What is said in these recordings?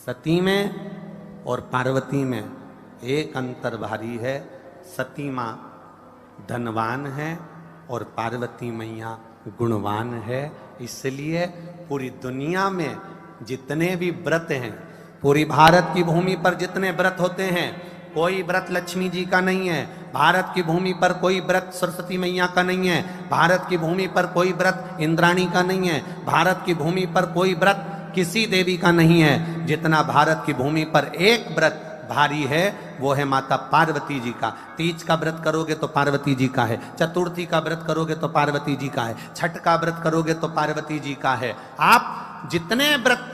सती में और पार्वती में एक अंतर भारी है। सती माँ धनवान है और पार्वती मैया गुणवान है। इसलिए पूरी दुनिया में जितने भी व्रत हैं, पूरी भारत की भूमि पर जितने व्रत होते हैं, कोई व्रत लक्ष्मी जी का नहीं है। भारत की भूमि पर कोई व्रत सरस्वती मैया का नहीं है। भारत की भूमि पर कोई व्रत इंद्राणी का नहीं है। भारत की भूमि पर कोई व्रत किसी देवी का नहीं है। जितना भारत की भूमि पर एक व्रत भारी है वो है माता पार्वती जी का। तीज का व्रत करोगे तो पार्वती जी का है, चतुर्थी का व्रत करोगे तो पार्वती जी का है, छठ का व्रत करोगे तो पार्वती जी का है। आप जितने व्रत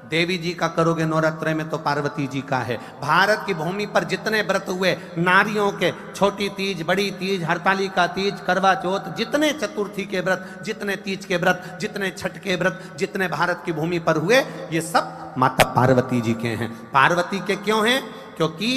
देवी जी का करोगे नवरात्रे में तो पार्वती जी का है। भारत की भूमि पर जितने व्रत हुए नारियों के, छोटी तीज, बड़ी तीज, हरतालिका तीज, करवा चौथ, जितने चतुर्थी के व्रत, जितने तीज के व्रत, जितने छठ के व्रत, जितने भारत की भूमि पर हुए, ये सब माता पार्वती जी के हैं। पार्वती के क्यों हैं? क्योंकि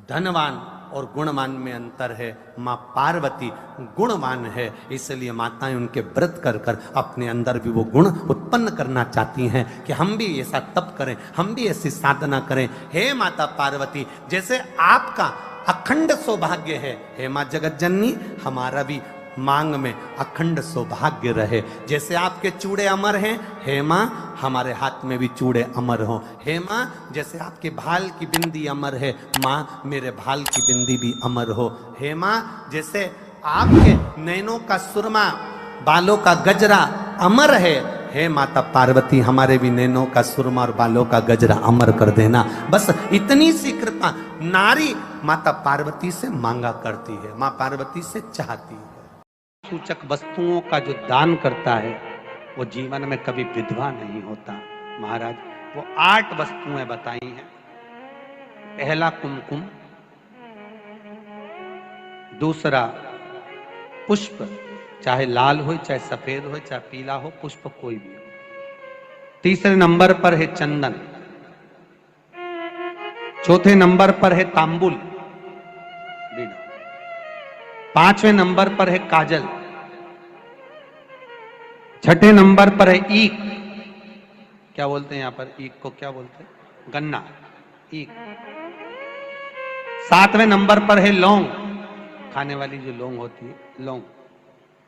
धनवान और गुणवान में अंतर है। माँ पार्वती गुणवान है, इसलिए माताएं उनके व्रत कर कर अपने अंदर भी वो गुण उत्पन्न करना चाहती हैं कि हम भी ऐसा तप करें, हम भी ऐसी साधना करें। हे माता पार्वती, जैसे आपका अखंड सौभाग्य है, हे माँ जगत जननी, हमारा भी मांग में अखंड सौभाग्य रहे। जैसे आपके चूड़े अमर हैं, हे माँ हमारे हाथ में भी चूड़े अमर हो। हे माँ जैसे आपके भाल की बिंदी अमर है, माँ मेरे भाल की बिंदी भी अमर हो। हे माँ जैसे आपके नैनों का सुरमा, बालों का गजरा अमर है, हे माता पार्वती हमारे भी नैनों का सुरमा और बालों का गजरा अमर कर देना। बस इतनी सी कृपा नारी माता पार्वती से मांगा करती है, माँ पार्वती से चाहती है। सूचक वस्तुओं का जो दान करता है वो जीवन में कभी विधवा नहीं होता। महाराज वो 8 वस्तुएं बताई हैं। पहला कुमकुम, दूसरा पुष्प, चाहे लाल हो, चाहे सफेद हो, चाहे पीला हो, पुष्प कोई भी हो। तीसरे नंबर पर है चंदन। चौथे नंबर पर है तांबुल, 5वें नंबर पर है काजल। छठे नंबर पर है ईख। क्या बोलते हैं यहां पर ईख को? क्या बोलते हैं? गन्ना, ईख। 7वें नंबर पर है लौंग, खाने वाली जो लौंग होती है, लौंग।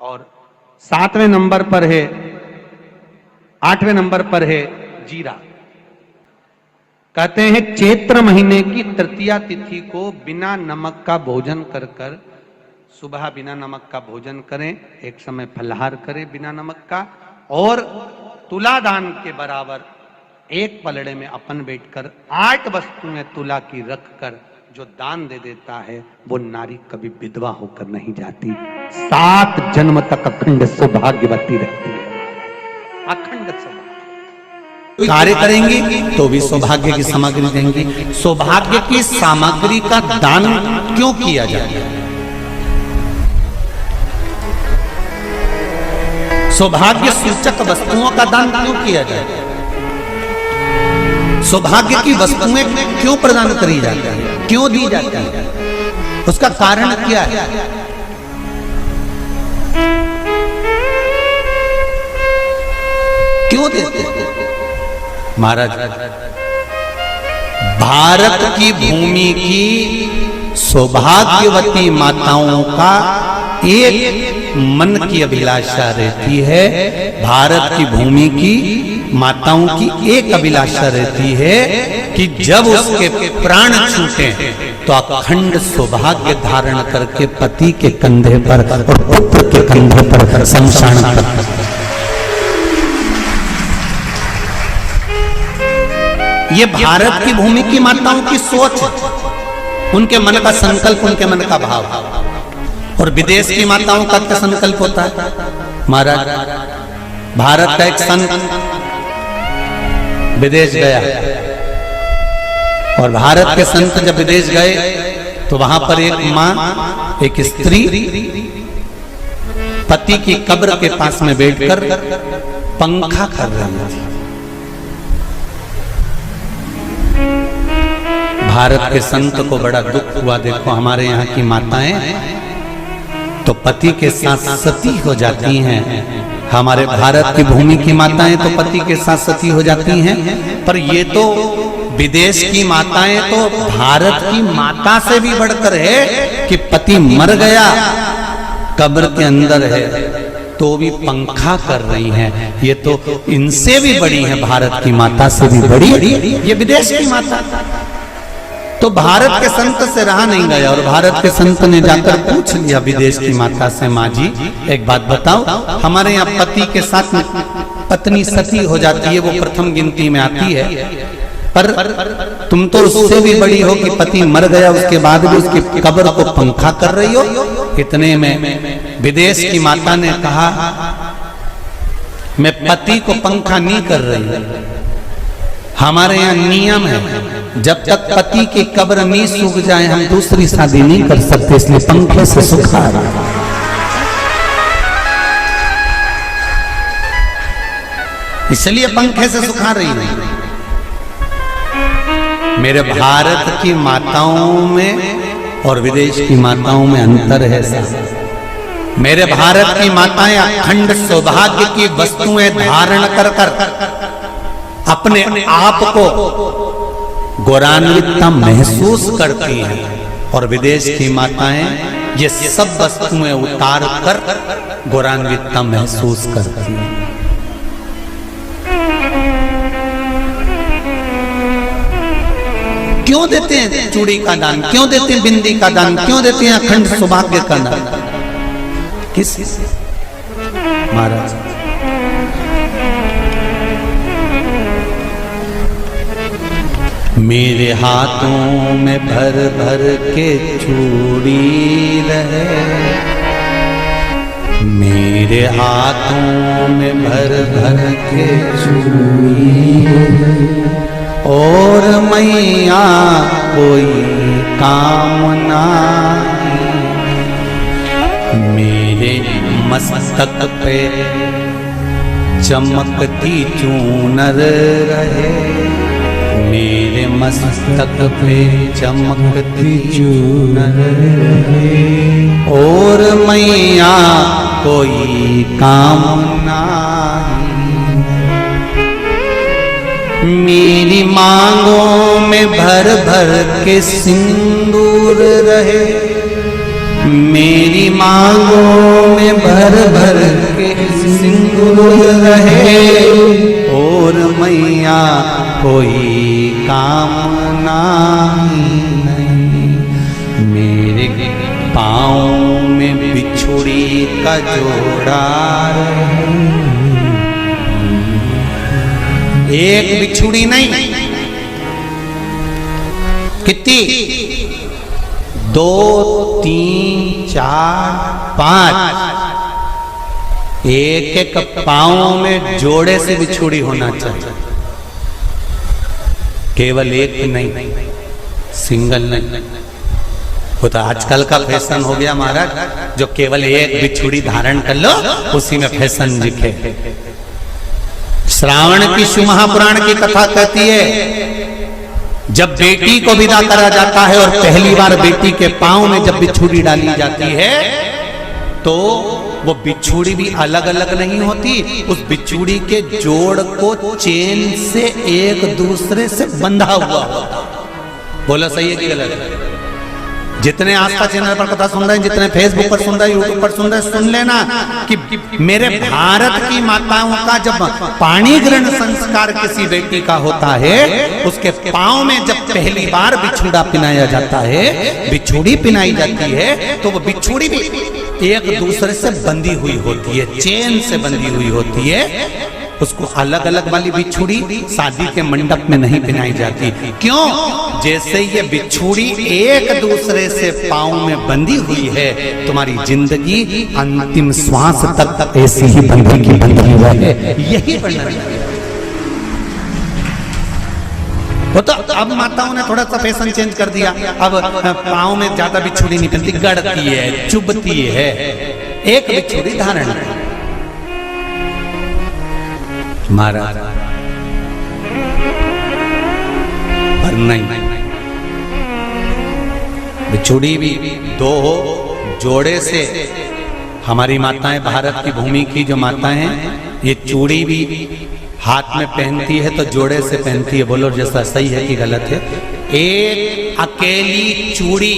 और 7वें नंबर पर है, 8वें नंबर पर है जीरा। कहते हैं चैत्र महीने की तृतीया तिथि को बिना नमक का भोजन कर कर, सुबह बिना नमक का भोजन करें, एक समय फलाहार करें बिना नमक का, और तुला दान के बराबर एक पलड़े में अपन बैठकर 8 वस्तुएं तुला की रख कर जो दान दे देता है वो नारी कभी विधवा होकर नहीं जाती, 7 जन्म तक अखंड सौभाग्यवती रहती है। अखंड सौभाग्य कार्य करेंगे तो भी सौभाग्य की सामग्री देंगे। सौभाग्य की सामग्री का दान क्यों किया जाता है? सौभाग्य सूचक वस्तुओं का दान क्यों किया जाए? सौभाग्य की वस्तुएं क्यों प्रदान करी जाती है, क्यों दी जाती है? उसका कारण क्या है? क्यों देते हैं? महाराज भारत की भूमि की सौभाग्यवती माताओं का एक मन की अभिलाषा रहती है। भारत की भूमि की माताओं की एक अभिलाषा रहती है कि जब उसके प्राण छूटे तो अखंड सौभाग्य धारण करके पति के कंधे पर और पुत्र के कंधे पर शमशान पर। ये भारत की भूमि की माताओं की सोच, उनके मन का संकल्प, उनके मन का भाव। और विदेश की माताओं का क्या संकल्प होता है? महाराज भारत का एक संत विदेश गया और भारत के संत जब विदेश गए तो वहां पर एक मां, एक स्त्री पति की कब्र के पास में बैठकर पंखा कर रही थी। भारत के संत को बड़ा दुख हुआ, देखो हमारे यहाँ की माताएं तो पति के साथ सती हो जाती हैं, हमारे भारत की भूमि की माताएं तो पति के साथ सती हो जाती हैं, पर ये तो विदेश की माताएं तो भारत की माता से भी बढ़कर है कि पति मर गया, कब्र के अंदर है, तो भी पंखा कर रही हैं। ये तो इनसे भी बड़ी है, भारत की माता से भी बड़ी ये विदेश की माता। तो भारत के संत से रहा नहीं गया और भारत के संत ने जाकर पूछ लिया विदेश की माता से, माँ जी एक बात बताओ, हमारे यहाँ पति के साथ पत्नी सती हो जाती है, वो प्रथम गिनती में आती है, पर तुम तो उससे भी बड़ी हो कि पति मर गया उसके बाद भी उसकी कब्र को पंखा कर रही हो। इतने में विदेश की माता ने कहा, मैं पति को पंखा नहीं कर रही, हमारे यहाँ नियम है जब तक पति की कब्र नहीं सूख जाए हम दूसरी शादी नहीं कर सकते, इसलिए पंखे से सुखा रहा। इसलिए पंखे से सुखा रही है। मेरे भारत की माताओं में और विदेश की माताओं में अंतर है साहब। मेरे भारत की माताएं अखंड सौभाग्य की वस्तुएं धारण कर अपने आप को गौरवान्वितता महसूस करती हैं, और विदेश की माताएं ये सब वस्तुएं उतार कर गौरवान्वितता महसूस करती हैं। क्यों देते हैं चूड़ी का दान, क्यों देते हैं बिंदी का दान, क्यों देते हैं अखंड सौभाग्य का दान? किस महाराज मेरे हाथों में भर भर के चूड़ी रहे, मेरे हाथों में भर भर के चूड़ी, और मैया कोई कामना मेरे मस्तक पे चमकती चूनर रहे, मेरे मस्तक पे चमकती चूनर रहे, और मैया कोई कामना मेरी मांगों में भर भर के सिंदूर रहे, मेरी मांगों में भर भर के सिंदूर रहे, और मैया कोई कामना नहीं, मेरे पाँव में बिछुड़ी का जोड़ा रहे। एक बिछुड़ी नहीं, कितनी? 2, 3, 4, 5, एक एक पाँव में जोड़े से बिछुड़ी होना चाहिए, केवल एक नहीं, सिंगल नहीं। वो तो आजकल का फैशन हो गया महाराज, जो केवल एक बिछुड़ी धारण कर लो उसी में फैशन दिखे। श्रावण की शिव महापुराण की कथा कहती है, जब बेटी को विदा करा जाता है और पहली बार बेटी के पांव में जब बिछुड़ी डाली जाती है, तो वो बिछुड़ी भी अलग अलग नहीं होती, उस बिछुड़ी के जोड़ को चेन से एक दूसरे से बंधा हुआ होता। बोला सही है कि गलत? जितने आस्था चैनल पर कथा सुन रहे हैं, जितने फेसबुक पर सुन रहे हैं, यूट्यूब पर सुन रहे हैं, सुन लेना कि मेरे भारत की माताओं का जब पाणी ग्रहण संस्कार किसी बेटी का होता है, उसके पांव में जब पहली बार बिछुड़ा पिनाया जाता है, बिछुड़ी पिनाई जाती है, तो वो बिछुड़ी भी एक दूसरे से बंधी हुई होती है, चेन से बंधी हुई होती है। उसको अलग अलग वाली बिछुड़ी शादी के मंडप में नहीं पिनाई जाती। क्यों? जैसे ये बिछुड़ी एक दूसरे से पांव में बंधी हुई है, तुम्हारी जिंदगी अंतिम श्वास तक ऐसी ही बंधी की बंधी रहे, यही वर्णन है। वो तो अब माताओं ने थोड़ा सा फैशन चेंज कर दिया, अब पांव में ज्यादा बिछुड़ी नहीं पहनती, गड़ती है, चुभती है, एक बिछुड़ी धारण है। महाराज पर नहीं, बिछुड़ी भी दो हो, जोड़े से हमारी माताएं, भारत की भूमि की जो माताएं हैं, ये चूड़ी भी हाथ में पहनती है तो जोड़े से पहनती है। बोलो जैसा सही है कि गलत है? एक अकेली चूड़ी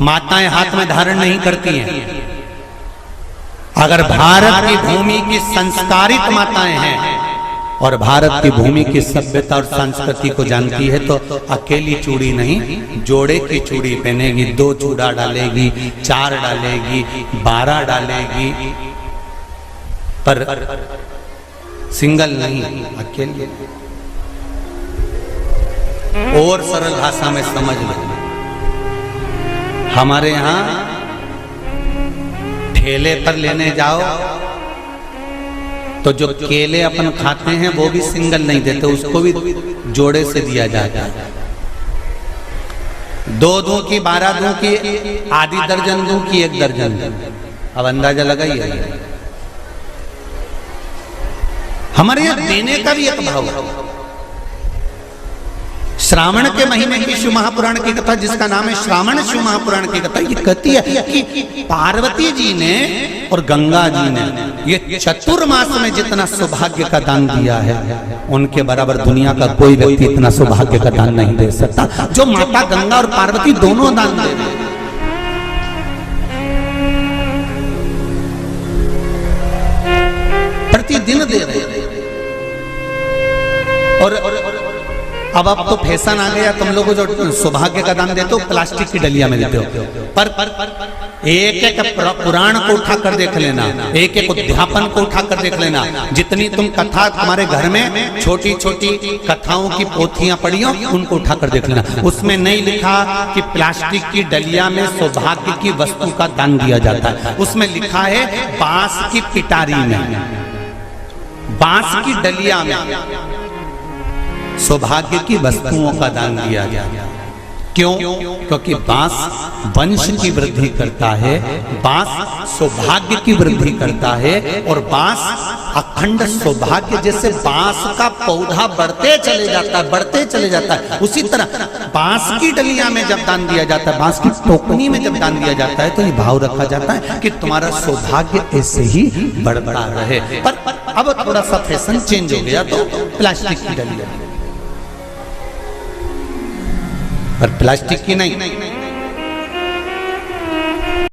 माताएं हाथ में धारण नहीं करती हैं। अगर भारत की भूमि की संस्कारित माताएं हैं और भारत की भूमि की सभ्यता और संस्कृति को जानती है तो अकेली चूड़ी नहीं, जोड़े की चूड़ी पहनेगी। 2 चूड़ा डालेगी, 4 डालेगी, 12 डालेगी, पर सिंगल नहीं, अकेले। और सरल भाषा में समझ लो, हमारे यहां ठेले पर लेने जाओ तो जो केले अपन खाते हैं वो भी सिंगल नहीं देते, उसको भी जोड़े से दिया जाता है। 2 दूं की, 12 दूं की, आधी दर्जन दूं की 1 दर्जन। अब अंदाजा लगाइए, हमारे यहां देने का भी एक भाव है। श्रावण के महीने की शिव महापुराण की कथा, जिसका नाम है श्रावण शिव महापुराण की कथा, ये कहती है कि पार्वती जी ने और गंगा जी ने ये चतुर्मास में जितना सौभाग्य का दान दिया है, उनके बराबर दुनिया का कोई व्यक्ति इतना सौभाग्य का दान नहीं दे सकता जो माता गंगा और पार्वती दोनों दान दे रहे हैं। प्रतिदिन दे रहे हैं। और अब तो फैशन आ गया, तुम लोगों जो सौभाग्य का दान देते हो प्लास्टिक की डलिया में देते हो, पर एक एक पुराण को उठा कर देख लेना, एक एक उद्यापन को उठा कर देख लेना। जितनी तुम कथा तुम्हारे घर में छोटी छोटी कथाओं की पोथियां पड़ी हो, उनको उठा कर देख लेना। उसमें नहीं लिखा कि प्लास्टिक की डलिया में सौभाग्य की वस्तु का दान दिया जाता है। उसमें लिखा है बांस की पिटारी में, बांस की डलिया में सौभाग्य की वस्तुओं का दान दिया गया। क्यों? क्योंकि बांस वंश की वृद्धि करता है, बांस सौभाग्य की वृद्धि करता है, और बांस अखंड सौभाग्य। जैसे बांस का पौधा बढ़ते चले जाता है, बढ़ते चले जाता है, उसी तरह बांस की डलिया में जब दान दिया जाता है, बांस की टोकनी में जब दान दिया जाता है, तो ये भाव रखा जाता है कि तुम्हारा सौभाग्य ऐसे ही बढ़ता रहे। पर अब थोड़ा सा फैशन चेंज हो गया, तो प्लास्टिक की डलिया, पर प्लास्टिक की नहीं,